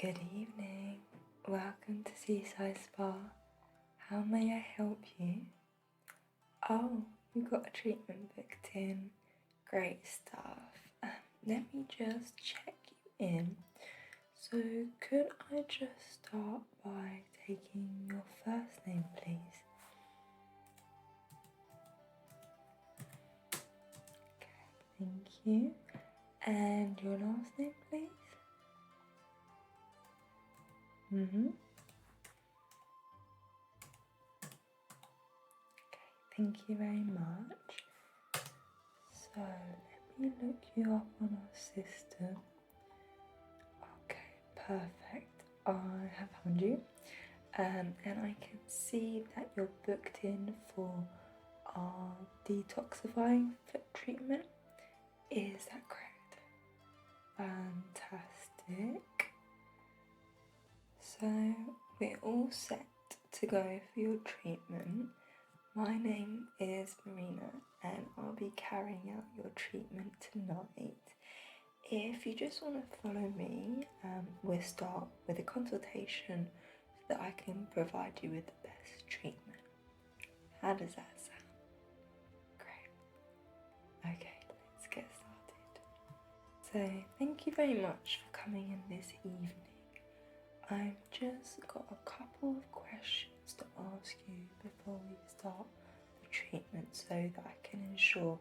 Good evening. Welcome to Seaside Spa. How may I help you? Oh, you got a treatment booked in. Great stuff. Let me just check you in. So, could I just start by taking your first name, please? Okay, thank you. And your last name, please? Okay, thank you very much. So, let me look you up on our system. Okay, perfect. I have found you. And I can see that you're booked in for our detoxifying foot treatment. Is that correct? Fantastic. So we're all set to go for your treatment. My name is Marina and I'll be carrying out your treatment tonight. If you just want to follow me, we'll start with a consultation so that I can provide you with the best treatment. How does that sound? Great. Okay, let's get started. So, thank you very much for coming in this evening. I've just got a couple of questions to ask you before we start the treatment so that I can ensure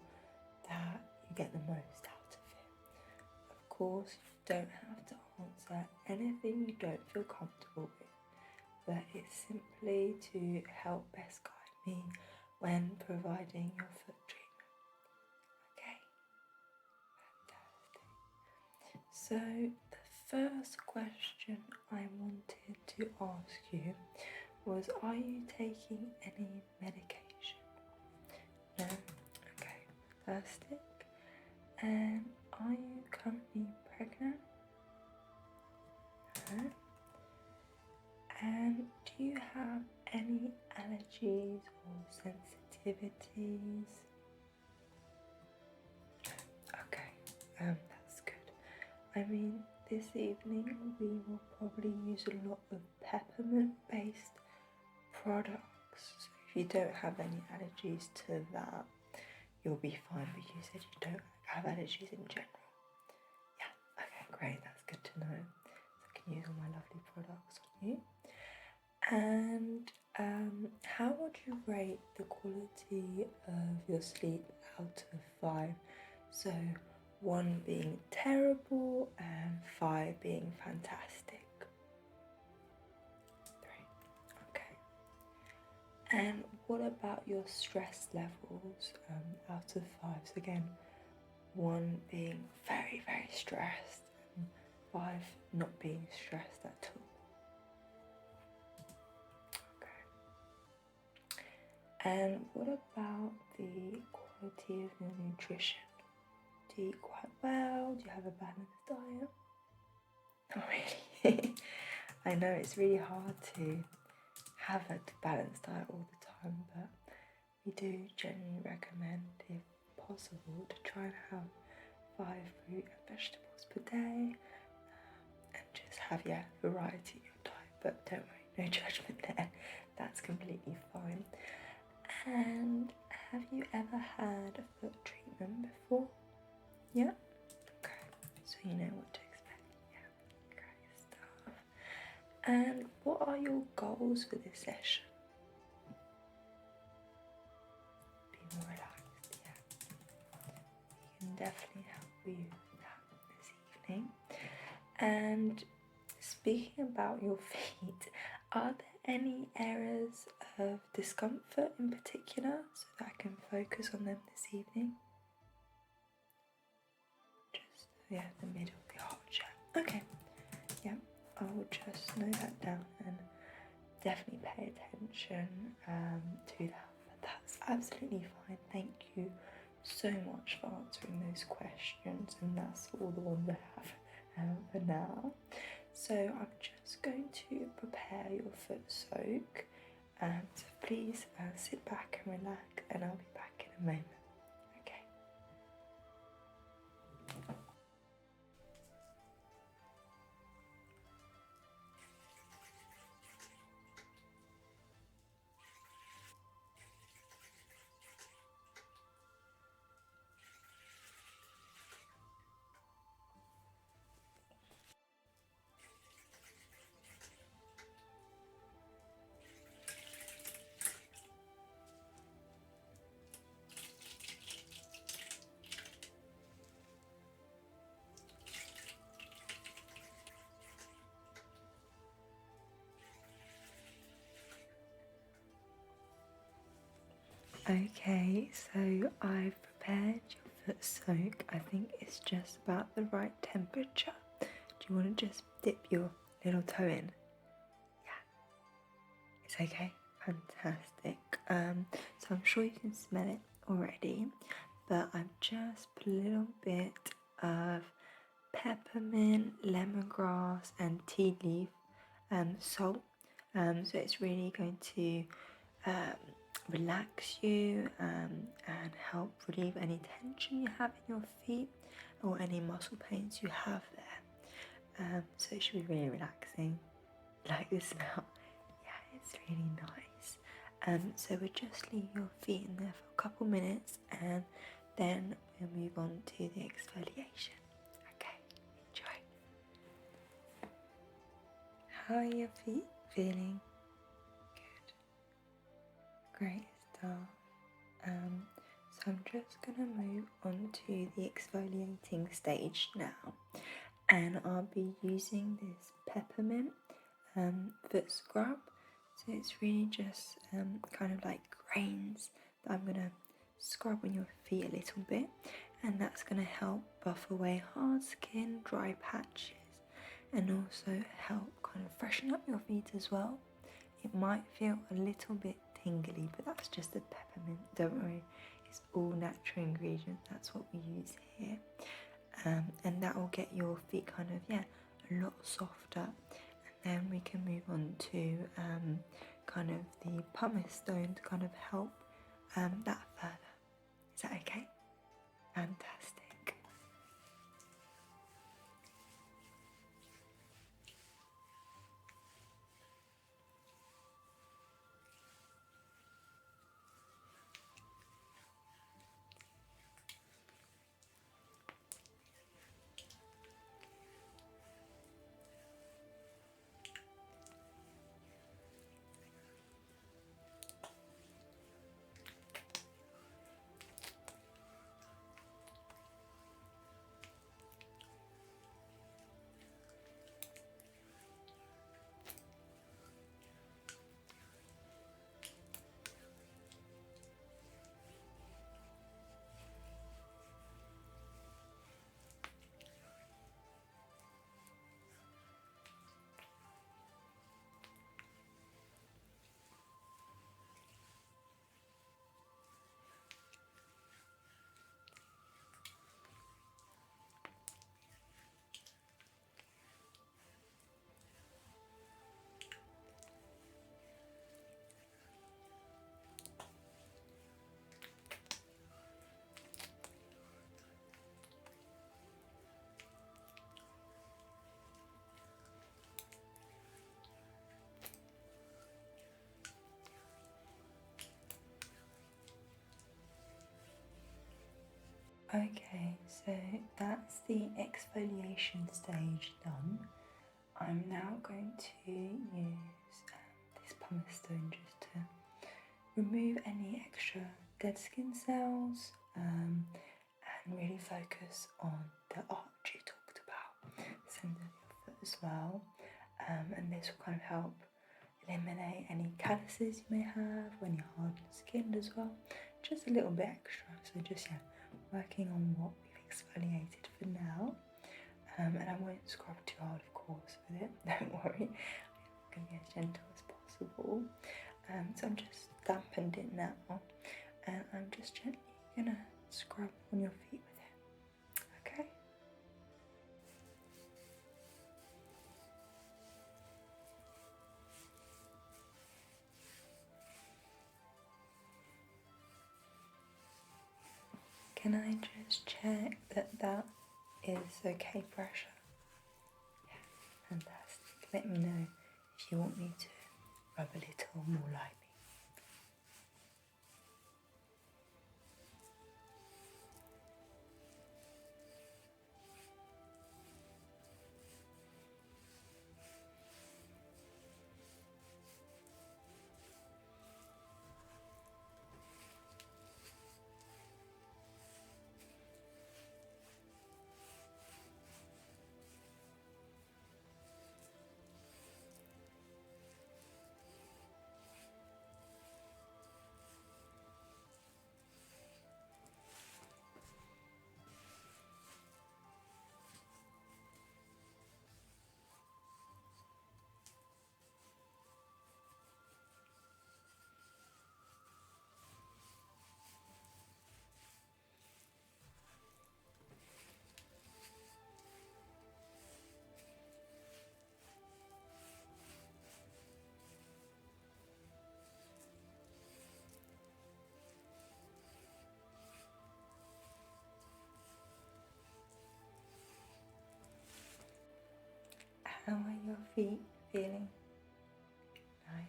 that you get the most out of it. Of course, you don't have to answer anything you don't feel comfortable with, but it's simply to help best guide me when providing your foot treatment. Okay? Fantastic. So, the first question I wanted to ask you was, are you taking any medication? No? Okay, fantastic. And are you currently pregnant? No? And do you have any allergies or sensitivities? Okay, that's good. I mean, this evening we will probably use a lot of peppermint based products. So if you don't have any allergies to that, you'll be fine. But you said you don't have allergies in general. Yeah, okay, great, that's good to know. So I can use all my lovely products on you. And how would you rate the quality of your sleep out of 5? So 1 being terrible and 5 being fantastic. 3. Okay. And what about your stress levels out of 5? So again, 1 being very, very stressed and 5 not being stressed at all. And what about the quality of your nutrition? Do you eat quite well? Do you have a balanced diet? Not really. I know it's really hard to have a balanced diet all the time, but we do generally recommend, if possible, to try and have 5 fruit and vegetables per day and just have, variety in your diet. But don't worry, no judgment there. That's completely fine. And have you ever had a foot treatment before? Yeah? Okay, so you know what to expect. Yeah, great stuff. And what are your goals for this session? Be more relaxed, yeah. We can definitely help you with that this evening. And speaking about your feet, are there any areas of discomfort in particular so that I can focus on them this evening? Just, the middle of the arch. Okay, I will just note that down and definitely pay attention to that. But that's absolutely fine. Thank you so much for answering those questions, and that's all the ones I have for now. So I'm just going to prepare your foot soak, so please sit back and relax, and I'll be back in a moment. Okay. Okay, so I've prepared your foot soak. I think it's just about the right temperature. Do you want to just dip your little toe in? Yeah, it's okay. Fantastic. So I'm sure you can smell it already, but I've just put a little bit of peppermint, lemongrass, and tea leaf salt. So it's really going to relax you and help relieve any tension you have in your feet or any muscle pains you have there. So it should be really relaxing. Like the smell? Yeah, it's really nice. So we'll just leave your feet in there for a couple minutes and then we'll move on to the exfoliation. Okay, enjoy. How are your feet feeling? Good. Great stuff. So I'm just gonna move on to the exfoliating stage now, and I'll be using this peppermint foot scrub. So it's really just kind of like grains that I'm gonna scrub on your feet a little bit, and that's gonna help buff away hard skin, dry patches, and also help kind of freshen up your feet as well. It might feel a little bit tingly, but that's just the peppermint, don't worry. It's all natural ingredients, that's what we use here. And that will get your feet kind of, a lot softer. And then we can move on to kind of the pumice stone to kind of help that further. Is that okay? Fantastic. Okay, so that's the exfoliation stage done. I'm now going to use this pumice stone just to remove any extra dead skin cells and really focus on the arch you talked about, centre of your foot as well. And this will kind of help eliminate any calluses you may have when you're hardened skinned as well. Just a little bit extra, so just working on what we've exfoliated for now. And I won't scrub too hard, of course, with it, don't worry. I'm going to be as gentle as possible. So I'm just dampened it now, and I'm just gently going to scrub on your feet with it, okay? Can I just check that that is okay pressure? Yeah, fantastic. Let me know if you want me to rub a little more lightly. How are your feet feeling? Nice,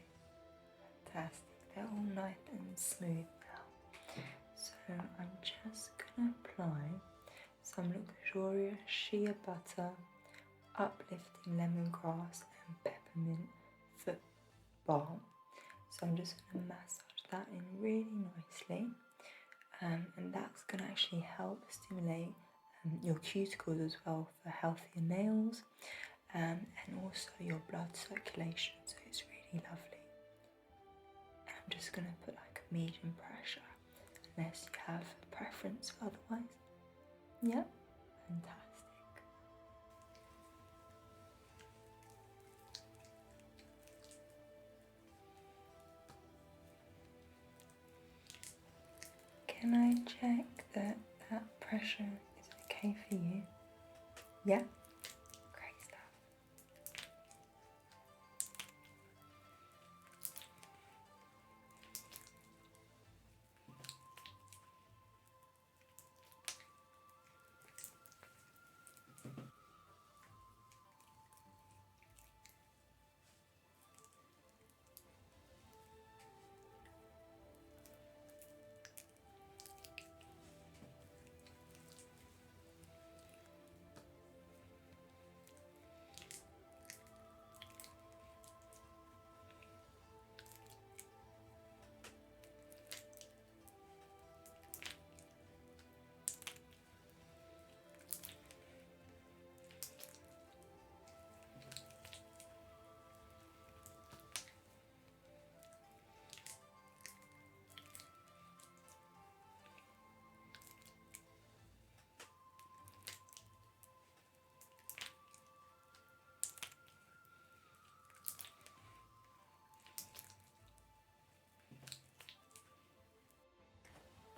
fantastic. They're all nice and smooth now. So I'm just gonna apply some luxurious shea butter, uplifting lemongrass and peppermint foot balm. So I'm just gonna massage that in really nicely, and that's gonna actually help stimulate your cuticles as well for healthier nails, and also your blood circulation, so it's really lovely. And I'm just going to put like a medium pressure, unless you have a preference otherwise. Yep, fantastic. Can I check that that pressure is okay for you? Yeah? Great stuff.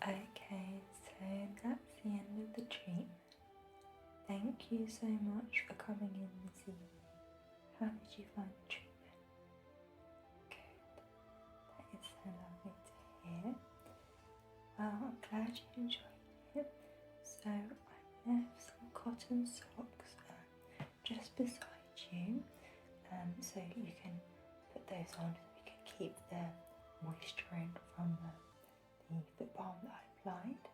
Okay, so that's the end of the treatment. Thank you so much for coming in this evening. How did you find the treatment? Good. That is so lovely to hear. Well, I'm glad you enjoyed it. So I left some cotton socks just beside you, so you can put those on so we can keep the moisture in from the foot balm that I applied.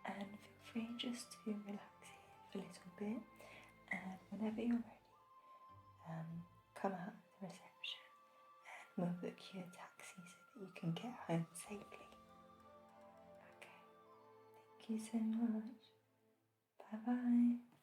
And feel free just to relax here for a little bit, and whenever you're ready, come out to the reception and we'll book you a taxi so that you can get home safely. Okay, thank you so much. Bye bye.